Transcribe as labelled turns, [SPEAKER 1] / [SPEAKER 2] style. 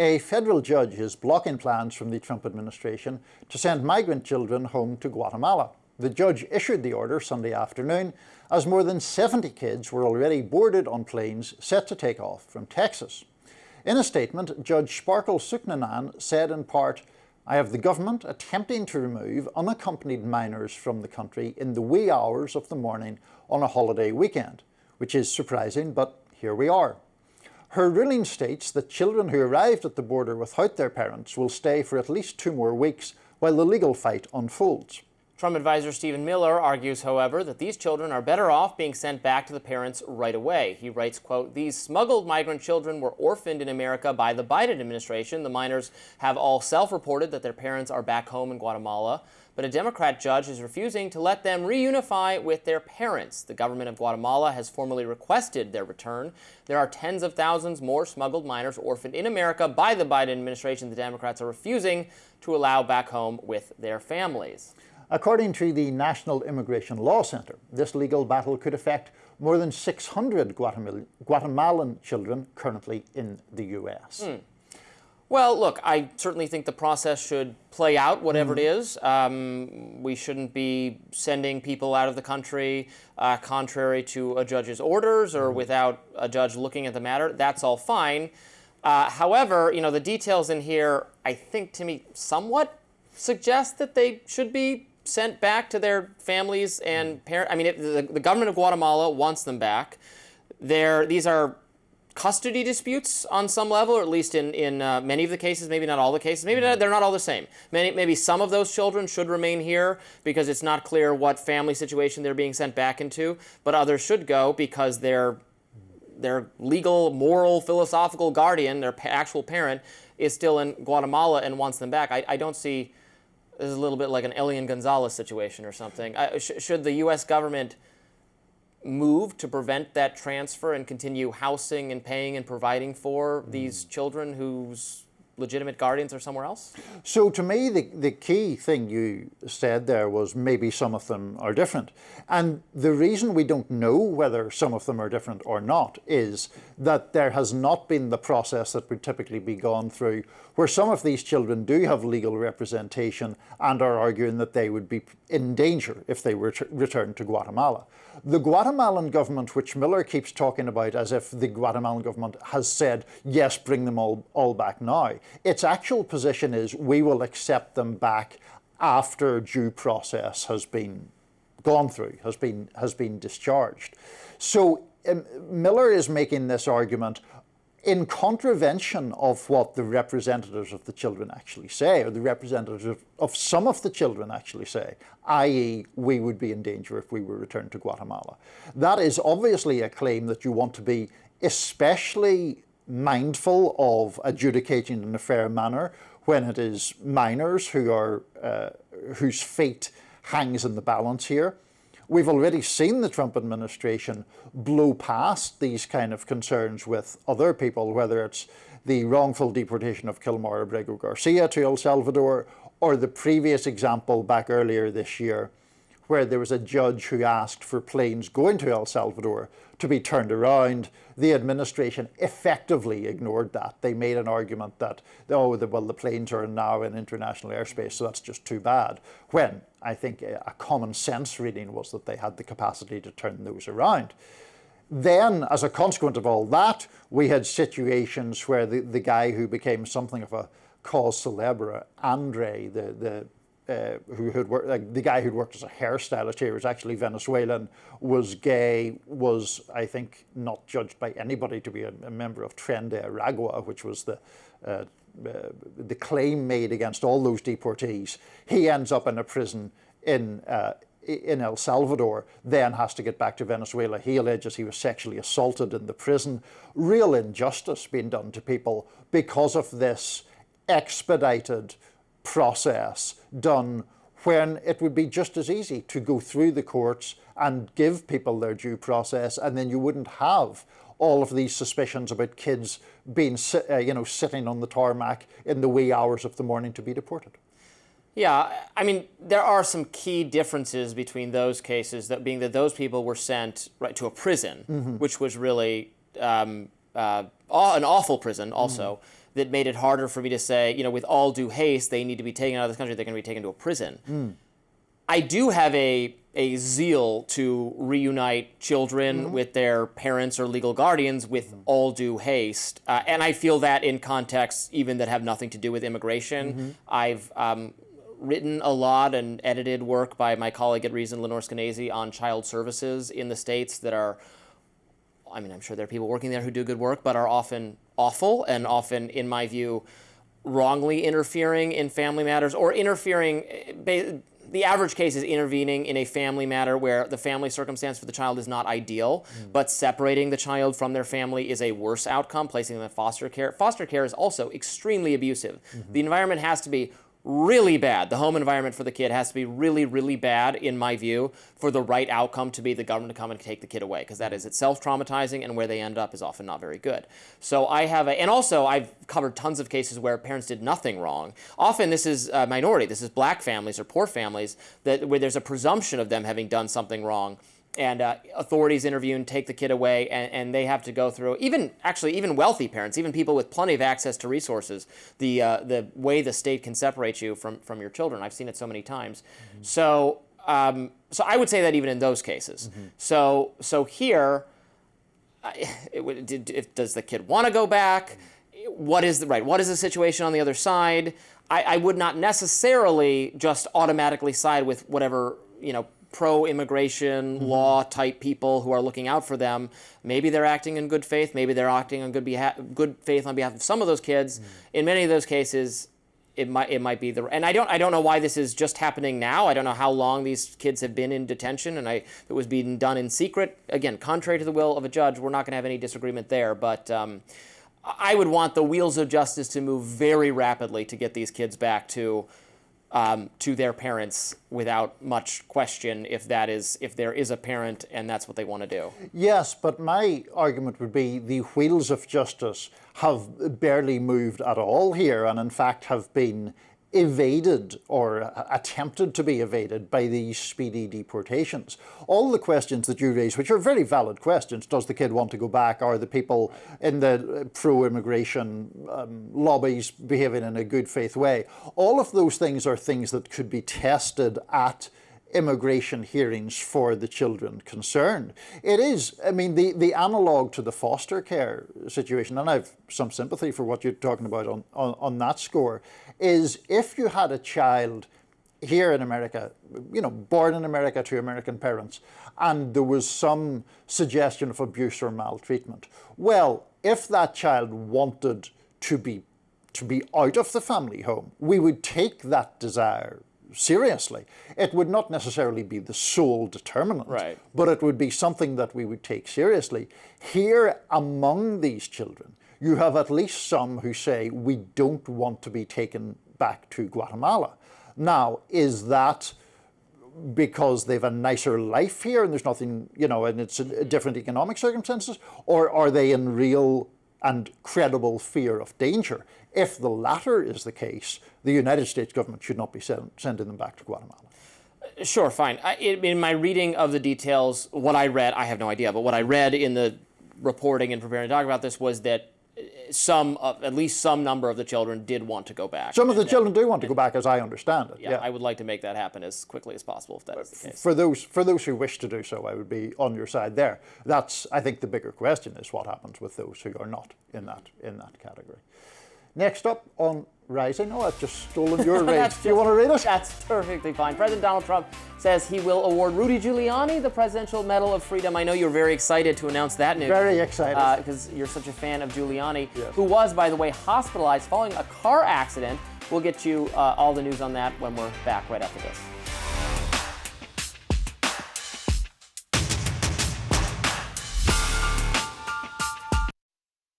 [SPEAKER 1] A federal judge is blocking plans from the Trump administration to send migrant children home to Guatemala. The judge issued the order Sunday afternoon as more than 70 kids were already boarded on planes set to take off from Texas. In a statement, Judge Sparkle Suknanan said in part, "I have the government attempting to remove unaccompanied minors from the country in the wee hours of the morning on a holiday weekend, which is surprising, but here we are." Her ruling states that children who arrived at the border without their parents will stay for at least 2 more weeks while the legal fight unfolds.
[SPEAKER 2] Trump advisor Stephen Miller argues, however, that these children are better off being sent back to the parents right away. He writes, quote, "These smuggled migrant children were orphaned in America by the Biden administration. The minors have all self-reported that their parents are back home in Guatemala, but a Democrat judge is refusing to let them reunify with their parents. The government of Guatemala has formally requested their return. There are tens of thousands more smuggled minors orphaned in America by the Biden administration. The Democrats are refusing to allow back home with their families."
[SPEAKER 1] According to the National Immigration Law Center, this legal battle could affect more than 600 Guatemalan children currently in the U.S.
[SPEAKER 2] Well, look, I certainly think the process should play out, whatever it is. We shouldn't be sending people out of the country contrary to a judge's orders or without a judge looking at the matter. That's all fine. However, the details in here, I think, to me, somewhat suggest that they should be sent back to their families and parents. I mean, the government of Guatemala wants them back. These are custody disputes on some level, or at least in many of the cases, maybe not all the cases. Maybe they're not all the same. Maybe some of those children should remain here because it's not clear what family situation they're being sent back into, but others should go because their legal, moral, philosophical guardian, their actual parent, is still in Guatemala and wants them back. I don't see... This is a little bit like an Elian Gonzalez situation or something. Should the U.S. government move to prevent that transfer and continue housing and paying and providing for these children whose legitimate guardians are somewhere else?
[SPEAKER 1] So to me, the key thing you said there was maybe some of them are different. And the reason we don't know whether some of them are different or not is that there has not been the process that would typically be gone through where some of these children do have legal representation and are arguing that they would be in danger if they were returned to Guatemala. The Guatemalan government, which Miller keeps talking about as if the Guatemalan government has said, yes, bring them all back now, its actual position is we will accept them back after due process has been gone through, has been discharged. So Miller is making this argument in contravention of what the representatives of the children actually say, or the representatives of some of the children actually say, i.e. we would be in danger if we were returned to Guatemala. That is obviously a claim that you want to be especially mindful of adjudicating in a fair manner when it is minors who are whose fate hangs in the balance here. We've already seen the Trump administration blow past these kind of concerns with other people, whether it's the wrongful deportation of Kilmar Abrego Garcia to El Salvador, or the previous example back earlier this year, where there was a judge who asked for planes going to El Salvador to be turned around. The administration effectively ignored that. They made an argument that, the planes are now in international airspace, so that's just too bad. When I think a common sense reading was that they had the capacity to turn those around. Then, as a consequence of all that, we had situations where the guy who became something of a cause célèbre, Andre, the guy who'd worked as a hairstylist here, was actually Venezuelan, was gay, was, I think, not judged by anybody to be a member of Tren de Aragua, which was the claim made against all those deportees. He ends up in a prison in El Salvador, then has to get back to Venezuela. He alleges he was sexually assaulted in the prison. Real injustice being done to people because of this expedited process done when it would be just as easy to go through the courts and give people their due process, and then you wouldn't have all of these suspicions about kids being sitting on the tarmac in the wee hours of the morning to be deported.
[SPEAKER 2] Yeah, I mean, there are some key differences between those cases, that being that those people were sent right to a prison, which was really an awful prison also. that made it harder for me to say, with all due haste, they need to be taken out of this country, they're going to be taken to a prison. I do have a zeal to reunite children with their parents or legal guardians with all due haste. And I feel that in contexts even that have nothing to do with immigration. I've written a lot and edited work by my colleague at Reason, Lenore Skenazy, on child services in the States that are, I'm sure there are people working there who do good work, but are often awful and often, in my view, wrongly interfering in family matters or interfering. The average case is intervening in a family matter where the family circumstance for the child is not ideal, but separating the child from their family is a worse outcome, placing them in foster care. Foster care is also extremely abusive. The environment has to be really bad. The home environment for the kid has to be really, really bad, in my view, for the right outcome to be the government to come and take the kid away, because that is itself traumatizing, and where they end up is often not very good. So and also I've covered tons of cases where parents did nothing wrong. Often this is a minority. This is black families or poor families where there's a presumption of them having done something wrong. And authorities interview and take the kid away, and they have to go through, even wealthy parents, even people with plenty of access to resources, the way the state can separate you from your children. I've seen it so many times. So I would say that even in those cases. So here, does the kid want to go back? What is the situation on the other side? I would not necessarily just automatically side with whatever, pro-immigration law type people who are looking out for them. Maybe they're acting in good faith. Maybe they're acting in good faith on behalf of some of those kids. In many of those cases, it might be and I don't know why this is just happening now. I don't know how long these kids have been in detention, and it was being done in secret. Again, contrary to the will of a judge, we're not going to have any disagreement there. But I would want the wheels of justice to move very rapidly to get these kids back to their parents without much question, if there is a parent and that's what they want to do. Yes,
[SPEAKER 1] but my argument would be the wheels of justice have barely moved at all here, and in fact have been evaded or attempted to be evaded by these speedy deportations. All the questions that you raise, which are very valid questions, does the kid want to go back? Are the people in the pro-immigration lobbies behaving in a good faith way? All of those things are things that could be tested at immigration hearings for the children concerned. It is, the analogue to the foster care situation, and I have some sympathy for what you're talking about on that score, is if you had a child here in America, born in America to American parents, and there was some suggestion of abuse or maltreatment, well, if that child wanted to be out of the family home, we would take that desire seriously. It would not necessarily be the sole determinant,
[SPEAKER 2] right,
[SPEAKER 1] but it would be something that we would take seriously. Here, among these children, you have at least some who say, we don't want to be taken back to Guatemala. Now, is that because they've a nicer life here and there's nothing, and it's a different economic circumstances, or are they in real and credible fear of danger? If the latter is the case, the United States government should not be sending them back to Guatemala.
[SPEAKER 2] Sure, fine. In my reading of the details, what I read, I have no idea, but what I read in the reporting and preparing to talk about this was that at least some number of the children did want to go back.
[SPEAKER 1] Some of the children do want to go back, as I understand it.
[SPEAKER 2] Yeah, I would like to make that happen as quickly as possible, if that is the case.
[SPEAKER 1] For those who wish to do so, I would be on your side there. That's, I think, the bigger question is what happens with those who are not in that category. Next up on Rising. Oh, I've just stolen your read. Do you want to read it?
[SPEAKER 2] That's perfectly fine. President Donald Trump says he will award Rudy Giuliani the Presidential Medal of Freedom. I know you're very excited to announce that news.
[SPEAKER 1] Very excited.
[SPEAKER 2] Because you're such a fan of Giuliani,
[SPEAKER 1] yes,
[SPEAKER 2] who was, by the way, hospitalized following a car accident. We'll get you all the news on that when we're back right after this.